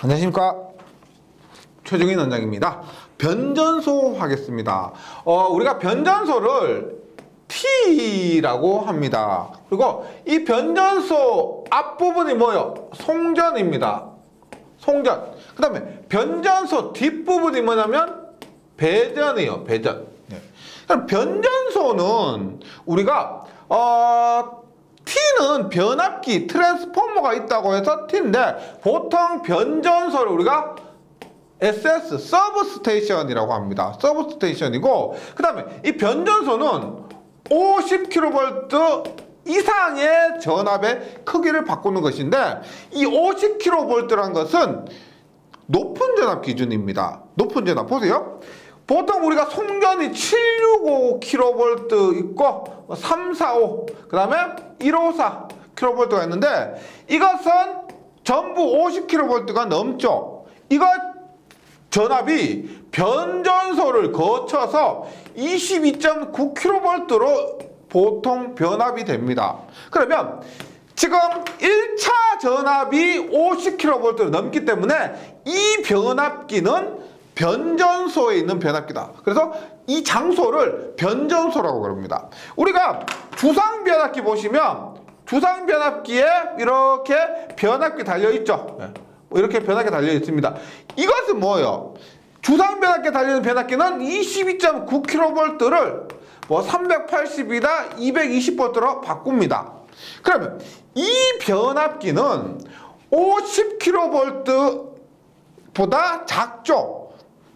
안녕하십니까, 최종인 원장입니다. 변전소 하겠습니다. 우리가 변전소를 T라고 합니다. 그리고 이 변전소 앞부분이 뭐예요? 송전입니다. 송전. 그 다음에 변전소 뒷부분이 뭐냐면 배전이에요. 배전. 네. 그럼 변전소는 우리가 T는 변압기, 트랜스포머가 있다고 해서 T인데, 보통 변전소를 우리가 SS, 서브스테이션이라고 합니다. 서브스테이션이고, 그 다음에 이 변전소는 50kV 이상의 전압의 크기를 바꾸는 것인데, 이 50kV라는 것은 높은 전압 기준입니다. 높은 전압. 보세요. 보통 우리가 송전이 765kV 있고 345, 그 다음에 154kV가 있는데, 이것은 전부 50kV가 넘죠. 이거 전압이 변전소를 거쳐서 22.9kV로 보통 변압이 됩니다. 그러면 지금 1차 전압이 50kV를 넘기 때문에 이 변압기는 변전소에 있는 변압기다. 그래서 이 장소를 변전소라고 그럽니다. 우리가 주상 변압기 보시면 주상 변압기에 이렇게 변압기 달려있죠. 이렇게 변압기 달려있습니다. 이것은 뭐예요? 주상 변압기에 달려있는 변압기는 22.9kV를 380이나 220V로 바꿉니다. 그러면 이 변압기는 50kV보다 작죠.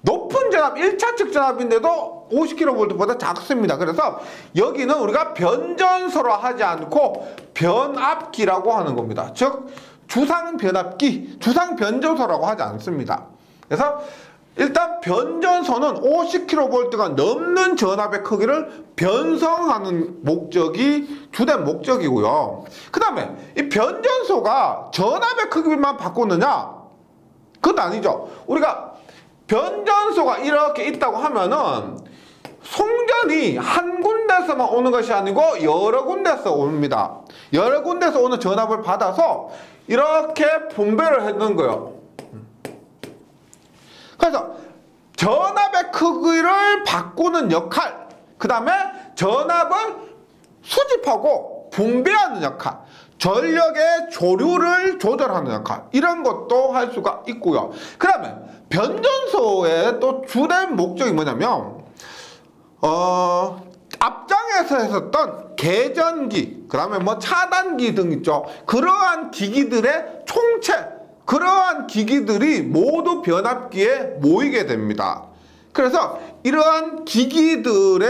높은 전압, 1차측 전압인데도 50kV보다 작습니다. 그래서 여기는 우리가 변전소로 하지 않고 변압기라고 하는 겁니다. 즉 주상 변압기, 주상 변전소라고 하지 않습니다. 그래서 일단 변전소는 50kV가 넘는 전압의 크기를 변성하는 목적이 주된 목적이고요. 그 다음에 이 변전소가 전압의 크기만 바꾸느냐? 그건 아니죠. 우리가 변전소가 이렇게 있다고 하면은 송전이 한 군데서만 오는 것이 아니고 여러 군데서 옵니다. 여러 군데서 오는 전압을 받아서 이렇게 분배를 해놓은 거예요. 그래서 전압의 크기를 바꾸는 역할, 그 다음에 전압을 수집하고 분배하는 역할, 전력의 조류를 조절하는 역할, 이런 것도 할 수가 있고요. 그 다음에 변전소의 또 주된 목적이 뭐냐면 앞장에서 했었던 계전기, 그 다음에 차단기 등 있죠. 그러한 기기들의 총체, 그러한 기기들이 모두 변압기에 모이게 됩니다. 그래서 이러한 기기들의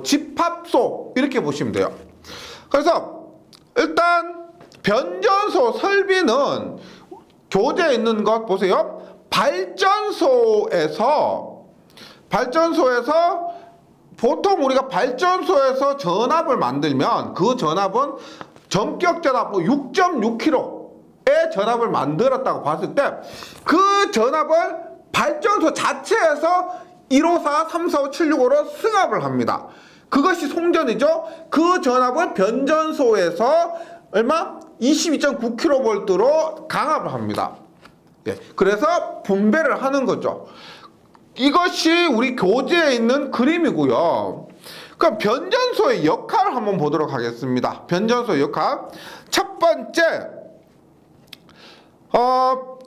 집합소, 이렇게 보시면 돼요. 그래서 일단 변전소 설비는 교재에 있는 것 보세요. 발전소에서 보통 우리가 발전소에서 전압을 만들면 그 전압은 전격 전압 6.6kg의 전압을 만들었다고 봤을 때 그 전압을 발전소 자체에서 154, 345, 765로 승합을 합니다. 그것이 송전이죠. 그 전압을 변전소에서 얼마? 22.9kV로 강압을 합니다. 그래서 분배를 하는 거죠. 이것이 우리 교재에 있는 그림이고요. 그럼 변전소의 역할을 한번 보도록 하겠습니다. 변전소의 역할. 첫 번째,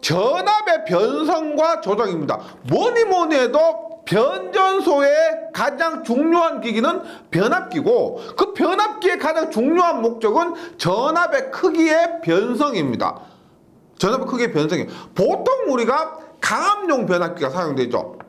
전압의 변성과 조정입니다. 뭐니 해도 변전소의 가장 중요한 기기는 변압기고, 그 변압기의 가장 중요한 목적은 전압의 크기의 변성입니다. 전압의 크기의 변성이에요. 보통 우리가 강압용 변압기가 사용되죠.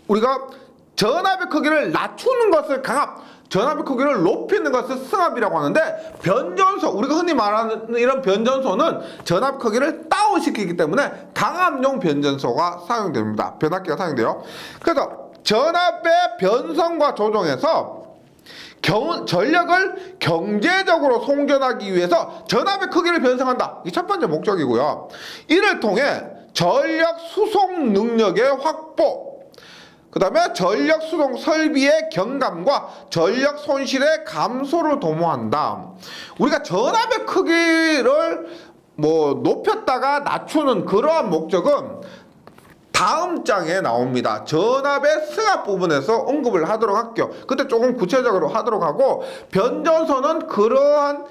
우리가 전압의 크기를 낮추는 것을 강압, 전압의 크기를 높이는 것을 승합이라고 하는데, 변전소, 우리가 흔히 말하는 이런 변전소는 전압 크기를 다운시키기 때문에 강압용 변전소가 사용됩니다. 변압기가 사용돼요. 그래서 전압의 변성과 조정에서 전력을 경제적으로 송전하기 위해서 전압의 크기를 변성한다. 이게 첫 번째 목적이고요. 이를 통해 전력 수송 능력의 확보, 그 다음에 전력 수송 설비의 경감과 전력 손실의 감소를 도모한다. 우리가 전압의 크기를 뭐 높였다가 낮추는 그러한 목적은 다음 장에 나옵니다. 전압의 승합 부분에서 언급을 하도록 할게요. 그때 조금 구체적으로 하도록 하고, 변전소는 그러한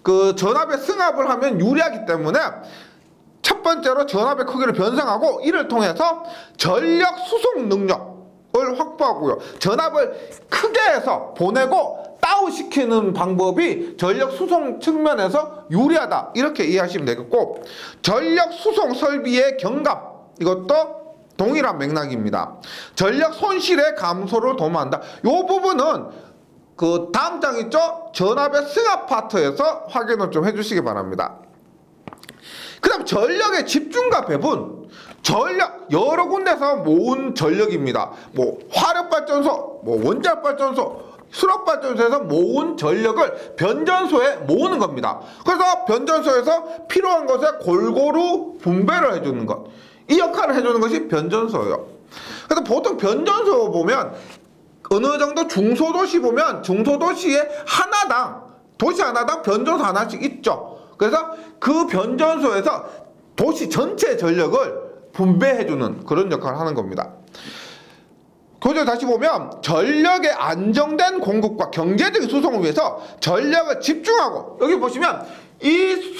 그 전압의 승합을 하면 유리하기 때문에 첫 번째로 전압의 크기를 변성하고, 이를 통해서 전력 수송 능력을 확보하고요. 전압을 크게 해서 보내고 다운시키는 방법이 전력 수송 측면에서 유리하다, 이렇게 이해하시면 되겠고, 전력 수송 설비의 경감, 이것도 동일한 맥락입니다. 전력 손실의 감소를 도모한다. 이 부분은 그 다음 장 있죠? 전압의 승합 파트에서 확인을 좀 해주시기 바랍니다. 그 다음 전력의 집중과 배분. 전력 여러 군데서 모은 전력입니다. 뭐 화력발전소, 뭐 원자력발전소, 수력발전소에서 모은 전력을 변전소에 모으는 겁니다. 그래서 변전소에서 필요한 것에 골고루 분배를 해주는 것, 이 역할을 해주는 것이 변전소예요. 그래서 보통 변전소 보면 어느 정도 중소도시 보면 중소도시에 하나당, 도시 하나당 변전소 하나씩 있죠. 그래서 그 변전소에서 도시 전체 전력을 분배해주는 그런 역할을 하는 겁니다. 그래서 다시 보면 전력의 안정된 공급과 경제적인 수송을 위해서 전력을 집중하고, 여기 보시면 이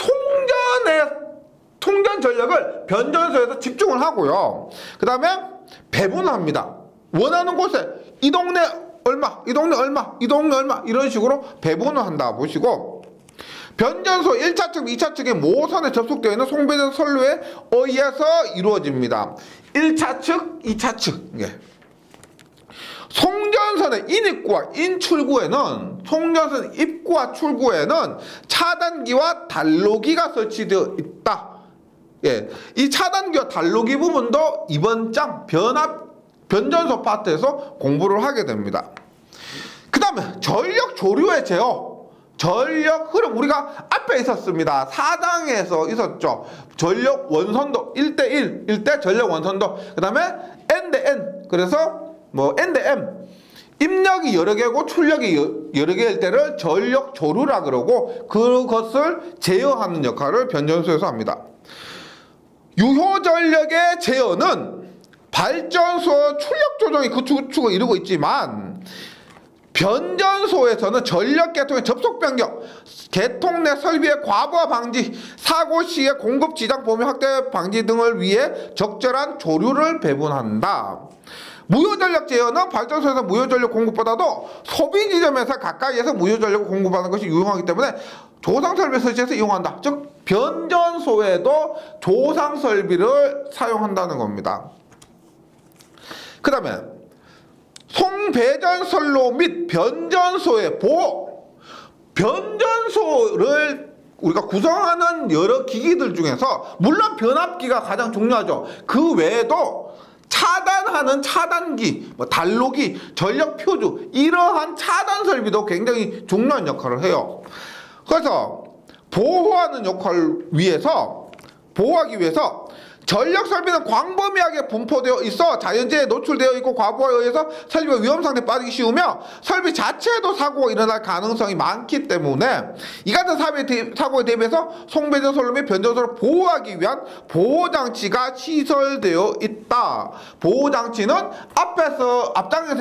통전 전력을 변전소에서 집중을 하고요. 그 다음에 배분합니다. 원하는 곳에 이 동네 얼마, 이 동네 얼마, 이 동네 얼마, 이런 식으로 배분을 한다 보시고, 변전소 1차측, 2차측의 모선에 접속되어 있는 송배전 선로에 의해서 이루어집니다. 1차측, 2차측. 예. 송전선의 인입구와 인출구에는, 송전선 입구와 출구에는 차단기와 단로기가 설치되어 있다. 예, 이 차단기와 단로기 부분도 이번 장 변전소 파트에서 공부를 하게 됩니다. 그 다음에 전력 조류의 제어, 전력 흐름, 우리가 앞에 있었습니다. 4장에서 있었죠. 전력 원선도 1대1, 1대 전력 원선도, 그 다음에 N/N, 그래서 뭐 N/M, 입력이 여러 개고 출력이 여러 개일 때를 전력 조류라 그러고, 그것을 제어하는 역할을 변전소에서 합니다. 유효 전력의 제어는 발전소 출력 조정이 그 구축을 이루고 있지만, 변전소에서는 전력 계통의 접속 변경, 계통 내 설비의 과부하 방지, 사고 시의 공급 지장 범위 확대 방지 등을 위해 적절한 조류를 배분한다. 무효전력 제어는 발전소에서 무효전력 공급보다도 소비 지점에서 가까이에서 무효전력을 공급하는 것이 유용하기 때문에 조상설비 설치해서 이용한다. 즉 변전소에도 조상설비를 사용한다는 겁니다. 그 다음에 송배전선로 및 변전소의 보호. 변전소를 우리가 구성하는 여러 기기들 중에서 물론 변압기가 가장 중요하죠. 그 외에도 차단하는 차단기, 뭐 단로기, 전력 표주, 이러한 차단 설비도 굉장히 중요한 역할을 해요. 그래서 보호하는 역할을 보호하기 위해서 전력 설비는 광범위하게 분포되어 있어 자연재해에 노출되어 있고, 과부하에 의해서 설비가 위험 상태에 빠지기 쉬우며 설비 자체에도 사고가 일어날 가능성이 많기 때문에 이 같은 사고에 대비해서 송배전선로 및 변전소를 보호하기 위한 보호장치가 시설되어 있다. 보호장치는 앞장에서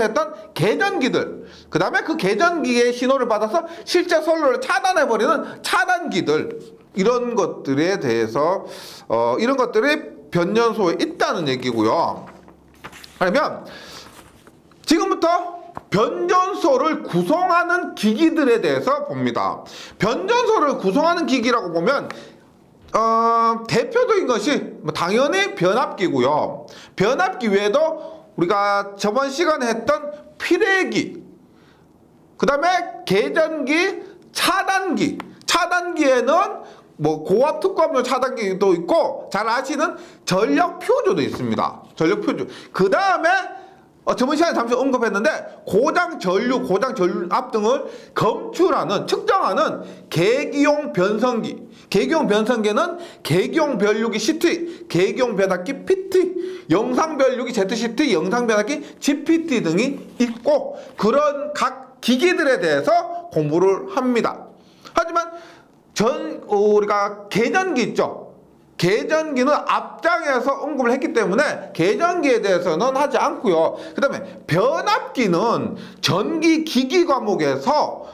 했던 개전기들, 그 다음에 그 개전기의 신호를 받아서 실제 선로를 차단해버리는 차단기들, 이런 것들에 대해서 이런 것들이 변전소에 있다는 얘기고요. 그러면 지금부터 변전소를 구성하는 기기들에 대해서 봅니다. 변전소를 구성하는 기기라고 보면 대표적인 것이 당연히 변압기고요. 변압기 외에도 우리가 저번 시간에 했던 피레기, 그 다음에 개전기, 차단기. 차단기에는 뭐 고압 특수압용 차단기도 있고, 잘 아시는 전력 표주도 있습니다. 전력 표주. 그 다음에 저번 시간에 잠시 언급했는데 고장 전류, 고장 전압 등을 검출하는, 측정하는 계기용 변성기. 계기용 변성기는 계기용 변류기 CT, 계기용 변압기 PT, 영상 변류기 ZCT, 영상 변압기 GPT 등이 있고, 그런 각 기기들에 대해서 공부를 합니다. 하지만 우리가 계전기 있죠. 계전기는 앞장에서 언급을 했기 때문에 계전기에 대해서는 하지 않고요. 그 다음에 변압기는 전기기기 과목에서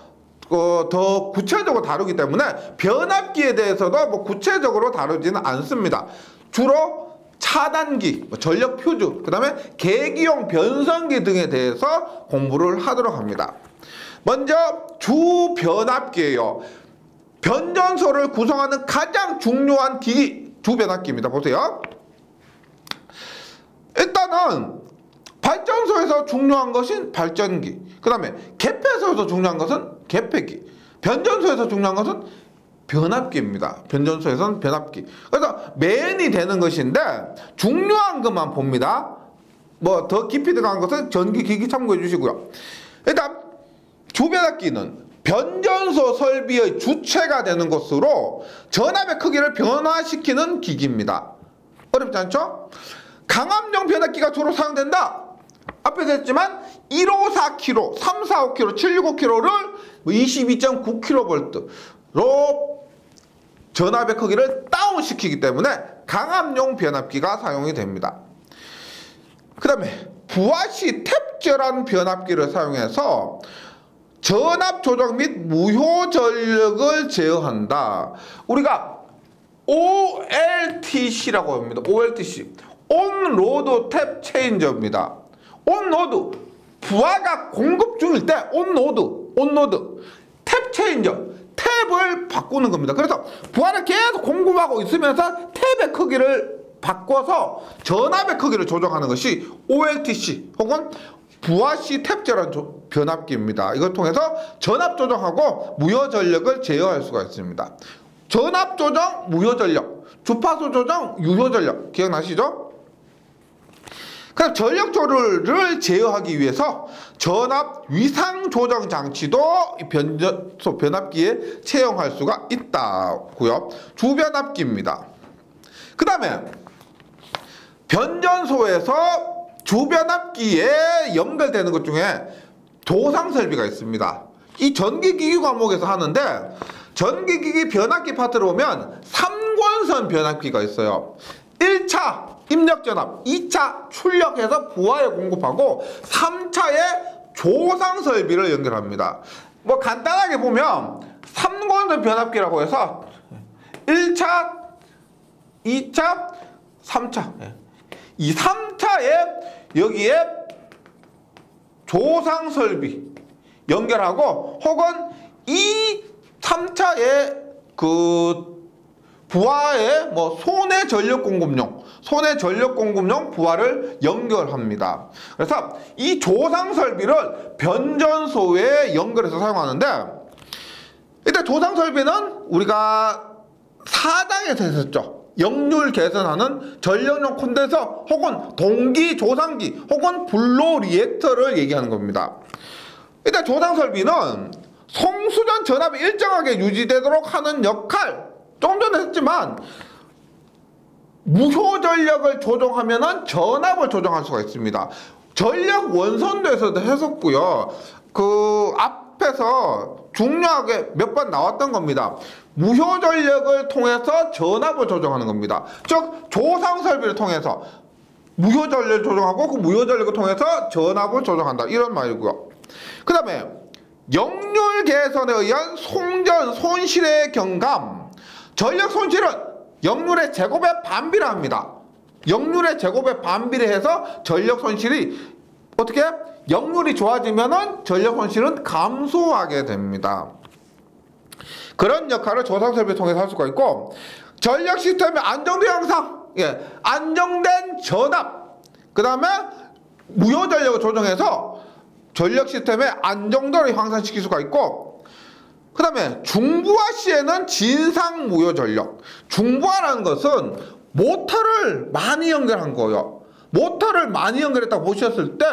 더 구체적으로 다루기 때문에 변압기에 대해서도 뭐 구체적으로 다루지는 않습니다. 주로 차단기, 전력 퓨즈, 그 다음에 계기용 변성기 등에 대해서 공부를 하도록 합니다. 먼저 주변압기예요. 변전소를 구성하는 가장 중요한 기기 주변압기입니다. 보세요. 일단은 발전소에서 중요한 것은 발전기, 그 다음에 개폐소에서 중요한 것은 개폐기, 변전소에서 중요한 것은 변압기입니다. 변전소에서는 변압기. 그래서 맨이 되는 것인데 중요한 것만 봅니다. 뭐 더 깊이 들어간 것은 전기기기 참고해 주시고요. 일단 주변압기는 변전소 설비의 주체가 되는 것으로 전압의 크기를 변화시키는 기기입니다. 어렵지 않죠? 강압용 변압기가 주로 사용된다. 앞에서 했지만 154kV, 345kV, 765kV를 22.9kV로 전압의 크기를 다운시키기 때문에 강압용 변압기가 사용이 됩니다. 그 다음에 부하시 탭제라는 변압기를 사용해서 전압 조정 및 무효 전력을 제어한다. 우리가 OLTC라고 합니다. OLTC, 온로드 탭 체인저입니다. 온로드, 부하가 공급 중일 때 온로드 탭 체인저, 탭을 바꾸는 겁니다. 그래서 부하를 계속 공급하고 있으면서 탭의 크기를 바꿔서 전압의 크기를 조정하는 것이 OLTC 혹은 부하시 탭제라는 변압기입니다. 이걸 통해서 전압 조정하고 무효 전력을 제어할 수가 있습니다. 전압 조정, 무효 전력, 주파수 조정, 유효 전력 기억나시죠? 그럼 전력 조절을 제어하기 위해서 전압 위상 조정 장치도 변전소 변압기에 채용할 수가 있다고요. 주변압기입니다. 그 다음에 변전소에서 주변압기에 연결되는 것 중에 도상설비가 있습니다. 이 전기기기 과목에서 하는데 전기기기 변압기 파트로 보면 3권선 변압기가 있어요. 1차 입력전압, 2차 출력해서 부하에 공급하고 3차에 조상설비를 연결합니다. 뭐 간단하게 보면 3권선 변압기라고 해서 1차, 2차, 3차 이 3차에 여기에 조상설비 연결하고 혹은 이 3차에 그 부하에 뭐 손해 전력 공급용 부하를 연결합니다. 그래서 이 조상설비를 변전소에 연결해서 사용하는데 일단 조상설비는 우리가 4장에서 했었죠. 역률 개선하는 전력용 콘덴서 혹은 동기 조상기 혹은 블로 리액터를 얘기하는 겁니다. 일단 조상설비는 송수전 전압이 일정하게 유지되도록 하는 역할, 좀 전에 했지만 무효 전력을 조정하면 전압을 조정할 수가 있습니다. 전력 원선도에서도 했었고요. 그 앞에서 중요하게 몇 번 나왔던 겁니다. 무효 전력을 통해서 전압을 조정하는 겁니다. 즉 조상설비를 통해서 무효 전력을 조정하고 그 무효 전력을 통해서 전압을 조정한다, 이런 말이고요. 그 다음에 역률 개선에 의한 송전 손실의 경감, 전력 손실은 역률의 제곱에 반비례합니다. 역률의 제곱에 반비례해서 전력 손실이 어떻게? 역률이 좋아지면은 전력 손실은 감소하게 됩니다. 그런 역할을 조상설비를 통해서 할 수가 있고, 전력 시스템의 안정된 향상, 안정된 전압, 그 다음에 무효 전력을 조정해서 전력 시스템의 안정도를 향상시킬 수가 있고, 그 다음에 중부하 시에는 진상 무효 전력. 중부하라는 것은 모터를 많이 연결한 거예요. 모터를 많이 연결했다고 보셨을 때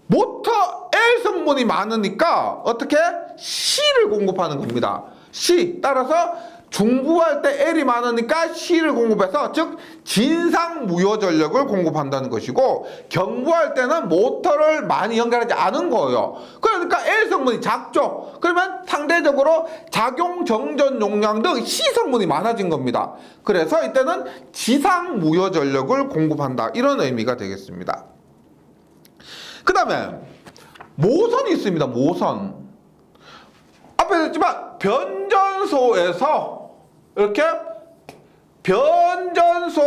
모터 L 성분이 많으니까 어떻게? C를 공급하는 겁니다. C. 따라서 중부할 때 L이 많으니까 C를 공급해서 즉 진상무효 전력을 공급한다는 것이고, 경부할 때는 모터를 많이 연결하지 않은 거예요. 그러니까 L 성분이 작죠. 그러면 상대적으로 작용 정전 용량 등 C 성분이 많아진 겁니다. 그래서 이때는 지상무효 전력을 공급한다, 이런 의미가 되겠습니다. 그 다음에 모선이 있습니다. 모선. 앞에서 했지만 변전소에서 이렇게 변전소의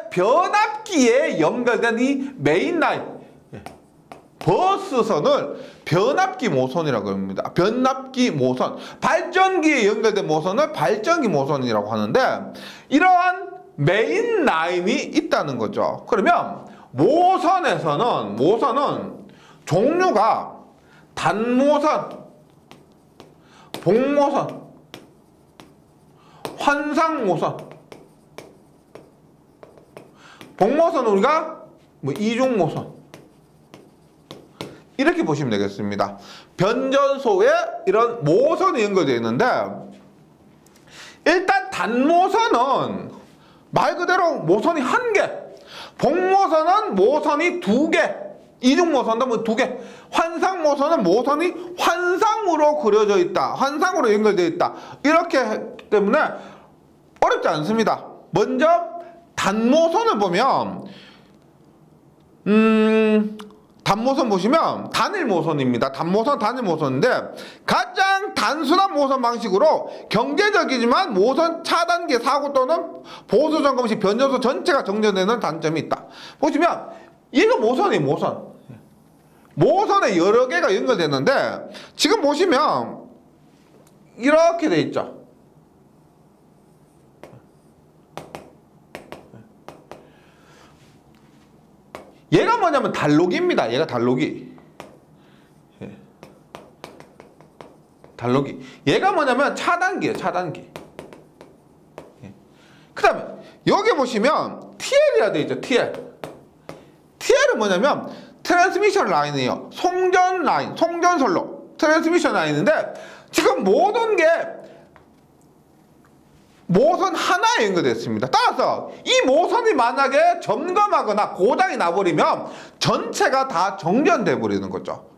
변압기에 연결된 이 메인 라인, 버스선을 변압기 모선이라고 합니다. 변압기 모선. 발전기에 연결된 모선을 발전기 모선이라고 하는데, 이러한 메인 라인이 있다는 거죠. 그러면 모선은 종류가 단모선, 복모선, 환상모선. 복모선은 우리가 이중모선, 이렇게 보시면 되겠습니다. 변전소에 이런 모선이 연결되어 있는데, 일단 단모선은 말 그대로 모선이 1개, 복모선은 모선이 2개, 이중모선도 2개, 환상모선은 모선이 환상으로 그려져 있다, 환상으로 연결되어 있다, 이렇게 했기 때문에 어렵지 않습니다. 먼저 단모선을 보면 단모선 보시면 단일모선입니다. 단일모선인데 가장 단순한 모선 방식으로 경제적이지만 모선 차단기 사고 또는 보수 점검 시 변전소 전체가 정전되는 단점이 있다. 보시면 이거 모선이에요. 모선에 여러 개가 연결되는데, 지금 보시면 이렇게 돼 있죠. 얘가 뭐냐면 달로기입니다. 얘가 달로기. 얘가 뭐냐면 차단기예요. 차단기. 그 다음에 여기 보시면 TL이라 돼 있죠. TL은 뭐냐면 트랜스미션 라인이에요. 송전 라인, 송전선로 트랜스미션 라인인데, 지금 모든 게 모선 하나에 연결됐습니다. 따라서 이 모선이 만약에 점검하거나 고장이 나버리면 전체가 다 정전돼 버리는 거죠.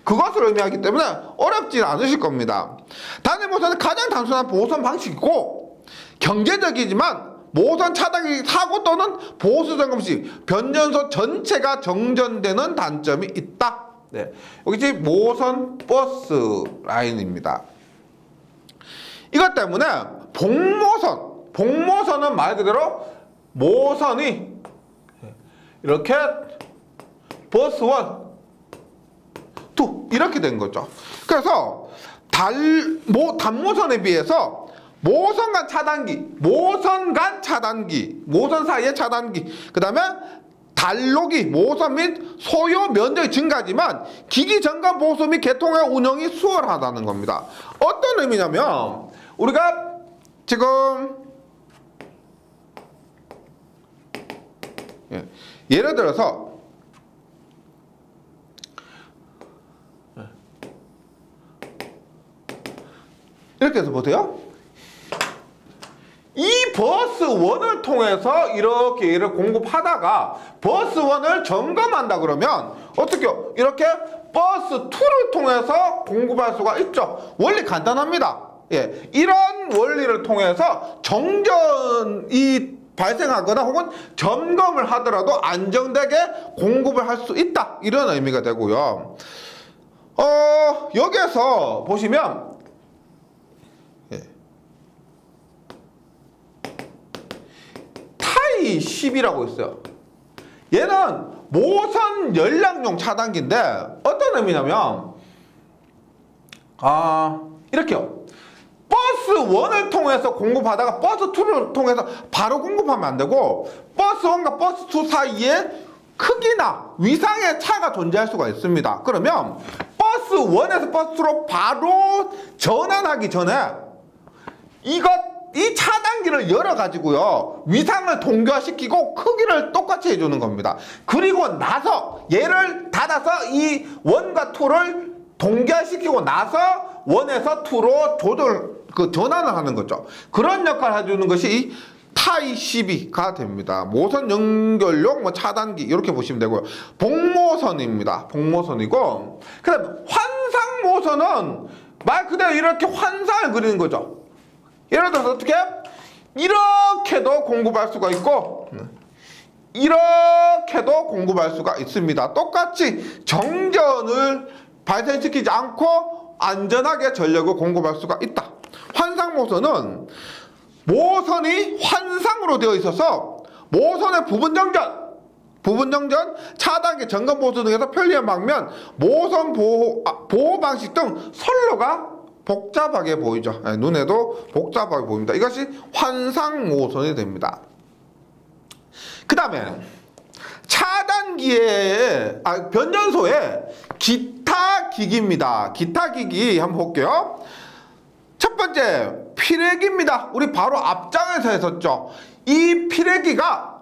그것을 의미하기 때문에 어렵지 않으실 겁니다. 단일 모선은 가장 단순한 보선 방식이고, 경제적이지만 모선 차단기 사고 또는 보수 점검 시 변전소 전체가 정전되는 단점이 있다. 여기 모선 버스 라인입니다. 이것 때문에 복모선은 말 그대로 모선이 이렇게 버스 1, 2 이렇게 된 거죠. 그래서 단모선에 비해서 모선 간 차단기, 모선 사이의 차단기, 그 다음에 달로기, 모선 및 소요 면적이 증가하지만 기기 점검 보수 및 개통의 운영이 수월하다는 겁니다. 어떤 의미냐면, 우리가 지금 예를 들어서 이렇게 해서 보세요. 이 버스 1을 통해서 이렇게 얘를 공급하다가 버스 1을 점검한다 그러면 어떻게 해요? 이렇게 버스 2를 통해서 공급할 수가 있죠. 원리 간단합니다. 이런 원리를 통해서 정전이 발생하거나 혹은 점검을 하더라도 안정되게 공급을 할 수 있다, 이런 의미가 되고요. 여기에서 보시면 타이 10이라고 있어요. 얘는 모선 연락용 차단기인데 어떤 의미냐면 이렇게요. 버스 1을 통해서 공급하다가 버스 2를 통해서 바로 공급하면 안 되고, 버스 1과 버스 2 사이에 크기나 위상의 차가 존재할 수가 있습니다. 그러면 버스 1에서 버스 2로 바로 전환하기 전에 이 차단기를 열어가지고요, 위상을 동결시키고 크기를 똑같이 해주는 겁니다. 그리고 나서 얘를 닫아서 이 1과 2를 동결시키고 나서 1에서 2로 전환을 하는 거죠. 그런 역할을 해주는 것이 이 타이 시비가 됩니다. 모선 연결용 차단기 이렇게 보시면 되고요. 복모선입니다. 복모선이고, 그다음에 환상 모선은 말 그대로 이렇게 환상을 그리는 거죠. 예를 들어서 어떻게? 이렇게도 공급할 수가 있고 이렇게도 공급할 수가 있습니다. 똑같이 정전을 발생시키지 않고 안전하게 전력을 공급할 수가 있다. 환상 모선은 모선이 환상으로 되어 있어서 모선의 부분 정전, 차단기, 점검 보수 등에서 편리한 방면 모선 보호 방식 등 선로가 복잡하게 보이죠. 눈에도 복잡하게 보입니다. 이것이 환상 모선이 됩니다. 그 다음에 변전소의 기타 기기입니다. 기타 기기 한번 볼게요. 첫 번째 피레기입니다. 우리 바로 앞장에서 했었죠. 이 피레기가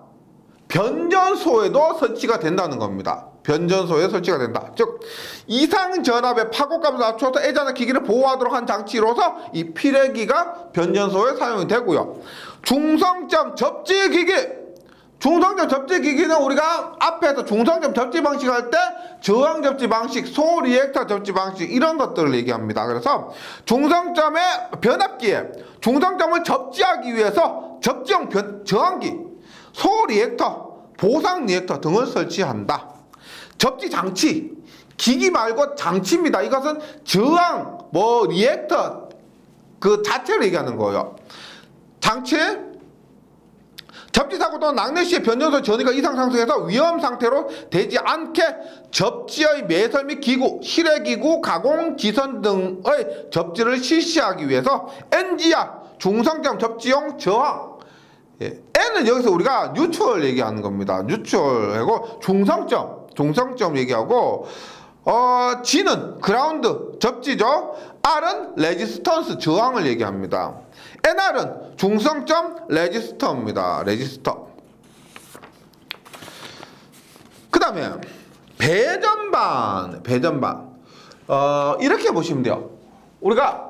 변전소에도 설치가 된다는 겁니다. 변전소에 설치가 된다. 즉 이상 전압의 파고값을 낮춰서 애자나 기기를 보호하도록 한 장치로서 이 피레기가 변전소에 사용이 되고요. 중성점 접지 기기. 중성점 접지 기기는 우리가 앞에서 중성점 접지 방식 할 때 저항 접지 방식, 소리액터 접지 방식 이런 것들을 얘기합니다. 그래서 중성점의 변압기에 중성점을 접지하기 위해서 접지용 저항기, 소리액터, 보상 리액터 등을 설치한다. 접지 장치, 기기 말고 장치입니다. 이것은 저항, 리액터 그 자체를 얘기하는 거예요. 장치, 접지 사고 또는 낙뢰 시에 변전소 전위가 이상 상승해서 위험 상태로 되지 않게 접지의 매설 및 기구, 실외기구, 가공, 지선 등의 접지를 실시하기 위해서 NG야, 중성점 접지용 저항. N은 여기서 우리가 뉴트럴 얘기하는 겁니다. 뉴트럴하고 중성점 얘기하고, G는 그라운드 접지죠. R은 레지스턴스 저항을 얘기합니다. NR은 중성점 레지스터입니다. 레지스터. 그 다음에 배전반. 이렇게 보시면 돼요. 우리가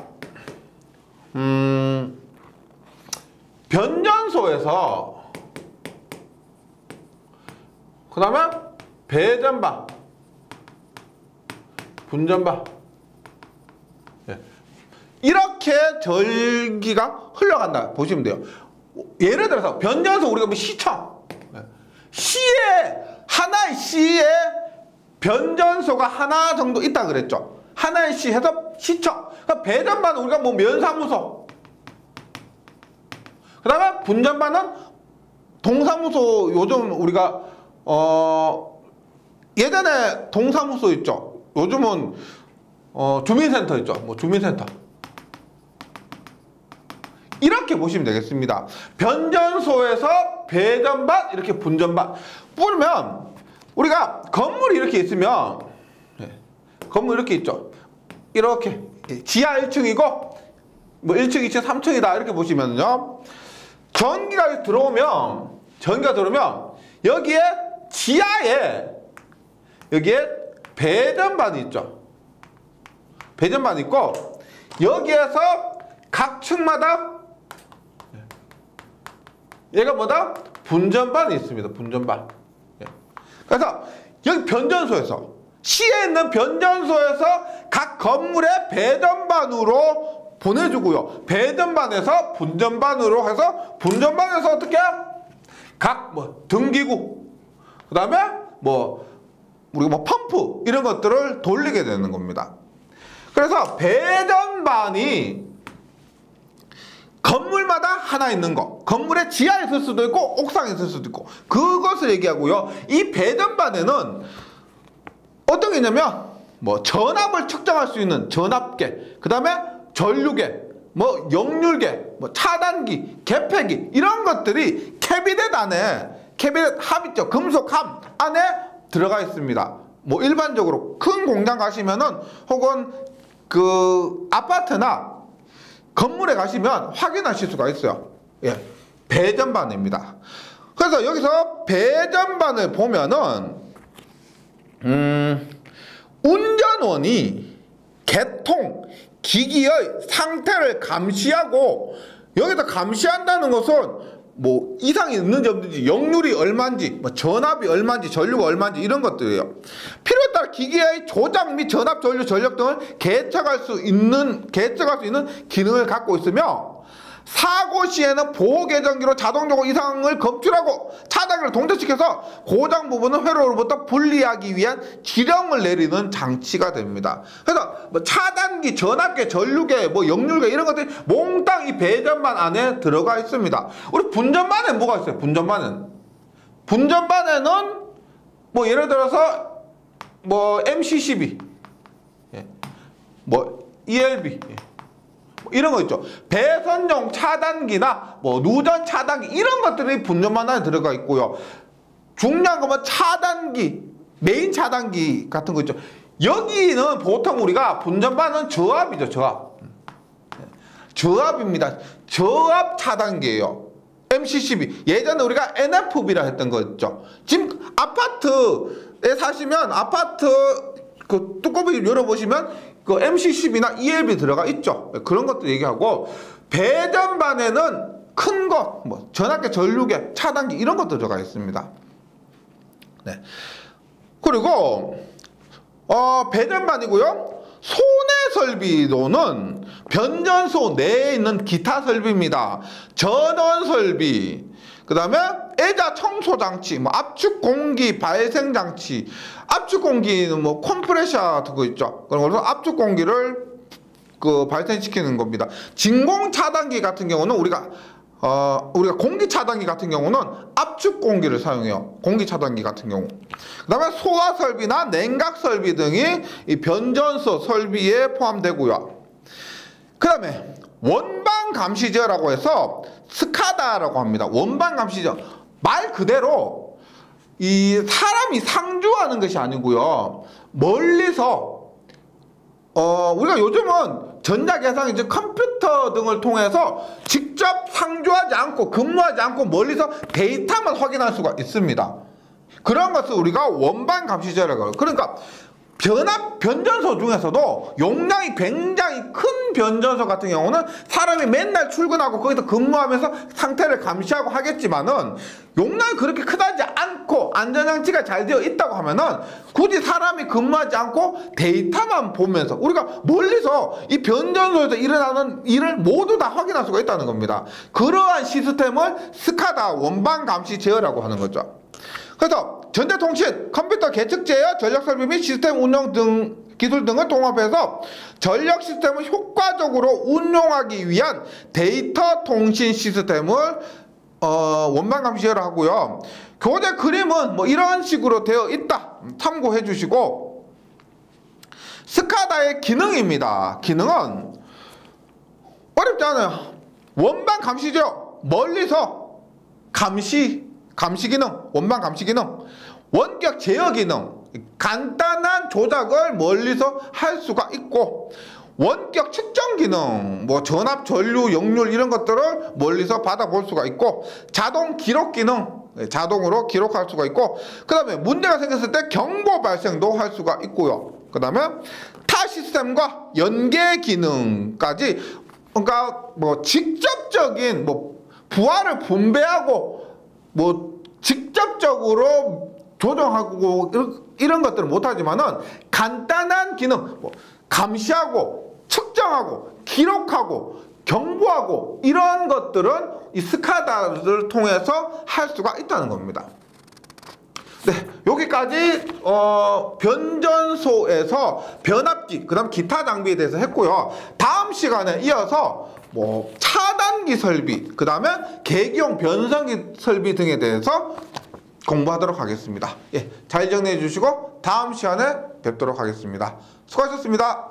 변전소에서 그 다음에 배전반, 분전반 이렇게 전기가 흘러간다 보시면 돼요. 예를 들어서 변전소 우리가 뭐 시청, 하나의 시에 변전소가 하나 정도 있다 그랬죠. 하나의 시 해서 시청. 그러니까 배전반은 우리가 뭐 면사무소, 그 다음에 분전반은 동사무소. 요즘 우리가 예전에 동사무소 있죠. 요즘은 주민센터 있죠. 뭐 주민센터. 이렇게 보시면 되겠습니다. 변전소에서 배전반, 이렇게 분전반. 뿌리면 우리가 건물이 이렇게 있으면, 건물 이렇게 있죠. 이렇게 지하 1층이고 뭐 1층, 2층, 3층이다 이렇게 보시면요. 전기가 들어오면 여기에 지하에 여기에 배전반이 있죠. 배전반이 있고 여기에서 각 층마다 얘가 뭐다? 분전반이 있습니다. 분전반. 그래서 여기 변전소에서 시에 있는 변전소에서 각 건물의 배전반으로 보내주고요. 배전반에서 분전반으로 해서 분전반에서 어떻게? 각 등기구, 그 다음에 우리가 펌프 이런 것들을 돌리게 되는 겁니다. 그래서 배전반이 건물마다 하나 있는 거, 건물의 지하에 있을 수도 있고 옥상에 있을 수도 있고 그것을 얘기하고요. 이 배전반에는 어떤 게 있냐면 전압을 측정할 수 있는 전압계, 그 다음에 전류계, 역률계, 차단기, 개폐기 이런 것들이 캐비넷 안에, 캐비넷 합 있죠. 금속 합 안에 들어가 있습니다. 일반적으로 큰 공장 가시면은 혹은 그 아파트나 건물에 가시면 확인하실 수가 있어요. 배전반입니다. 그래서 여기서 배전반을 보면은 운전원이 개통, 기기의 상태를 감시하고, 여기서 감시한다는 것은 뭐 이상이 있는지 없는지, 역률이 얼마인지, 뭐 전압이 얼마인지, 전류가 얼마인지 이런 것들이에요. 필요에 따라 기기의 조작 및 전압, 전류, 전력 등을 계측할 수 있는 기능을 갖고 있으며, 사고 시에는 보호 계정기로 자동적으로 이상을 검출하고 차단기를 동작시켜서 고장 부분은 회로로부터 분리하기 위한 지령을 내리는 장치가 됩니다. 그래서 뭐 차단기, 전압계, 전류계, 뭐 역률계 이런 것들이 몽땅 이 배전반 안에 들어가 있습니다. 우리 분전반에 뭐가 있어요? 분전반에는 뭐 예를 들어서 뭐 MC12, 뭐 ELB 이런 거 있죠. 배선용 차단기나 뭐 누전 차단기 이런 것들이 분전반 안에 들어가 있고요. 중요한 거면 차단기, 메인 차단기 같은 거 있죠. 여기는 보통 우리가 분전반은 저압이죠. 저압입니다. 저압 차단기예요. MC12. 예전에 우리가 NFB라 했던 거 있죠. 지금 아파트에 사시면 아파트 그 뚜껑을 열어보시면 그 MC12나 ELB 들어가 있죠. 그런 것도 얘기하고, 배전반에는 큰 것, 뭐 전압계, 전류계, 차단기 이런 것도 들어가 있습니다. 네. 그리고 배전반이고요. 소내 설비로는 변전소 내에 있는 기타 설비입니다. 전원 설비, 그 다음에 애자 청소 장치, 뭐 압축 공기 발생 장치, 압축 공기는 뭐 컴프레셔 그거 있죠. 그런 걸로 압축 공기를 그 발생시키는 겁니다. 진공 차단기 같은 경우는 우리가 공기 차단기 같은 경우는 압축 공기를 사용해요. 공기 차단기 같은 경우. 그다음에 소화 설비나 냉각 설비 등이 이 변전소 설비에 포함되고요. 그다음에 원방 감시제라고 해서 스카다라고 합니다. 원방 감시제, 말 그대로 이 사람이 상주하는 것이 아니고요. 멀리서 우리가 요즘은 전자계산, 이제 컴퓨터 등을 통해서 직접 상주하지 않고 근무하지 않고 멀리서 데이터만 확인할 수가 있습니다. 그런 것을 우리가 원방 감시제라고 해요. 그러니까 변전소 중에서도 용량이 굉장히 큰 변전소 같은 경우는 사람이 맨날 출근하고 거기서 근무하면서 상태를 감시하고 하겠지만은, 용량이 그렇게 크다지 않고 안전장치가 잘 되어 있다고 하면은 굳이 사람이 근무하지 않고 데이터만 보면서 우리가 멀리서 이 변전소에서 일어나는 일을 모두 다 확인할 수가 있다는 겁니다. 그러한 시스템을 스카다 원방 감시 제어라고 하는 거죠. 그래서 전자통신, 컴퓨터 계측 제어, 전력설비 및 시스템 운영 등 기술 등을 통합해서 전력 시스템을 효과적으로 운용하기 위한 데이터 통신 시스템을 원방 감시제어를 하고요. 교재 그림은 뭐 이런 식으로 되어 있다. 참고해 주시고, 스카다의 기능입니다. 기능은 어렵지 않아요. 원방 감시제어, 멀리서 감시 기능, 원방 감시 기능, 원격 제어 기능, 간단한 조작을 멀리서 할 수가 있고, 원격 측정 기능, 뭐 전압, 전류, 역률 이런 것들을 멀리서 받아볼 수가 있고, 자동 기록 기능, 자동으로 기록할 수가 있고, 그 다음에 문제가 생겼을 때 경보 발생도 할 수가 있고요. 그 다음에 타 시스템과 연계 기능까지, 그러니까 뭐 직접적인 뭐 부하를 분배하고 뭐 직접적으로 조정하고 이런 것들은 못하지만은 간단한 기능, 뭐 감시하고 측정하고 기록하고 경보하고 이런 것들은 이 스카다를 통해서 할 수가 있다는 겁니다. 네, 여기까지 변전소에서 변압기, 그 다음 기타 장비에 대해서 했고요. 다음 시간에 이어서 뭐 차단기 설비, 그 다음에 계기용 변성기 설비 등에 대해서 공부하도록 하겠습니다. 예, 잘 정리해 주시고 다음 시간에 뵙도록 하겠습니다. 수고하셨습니다.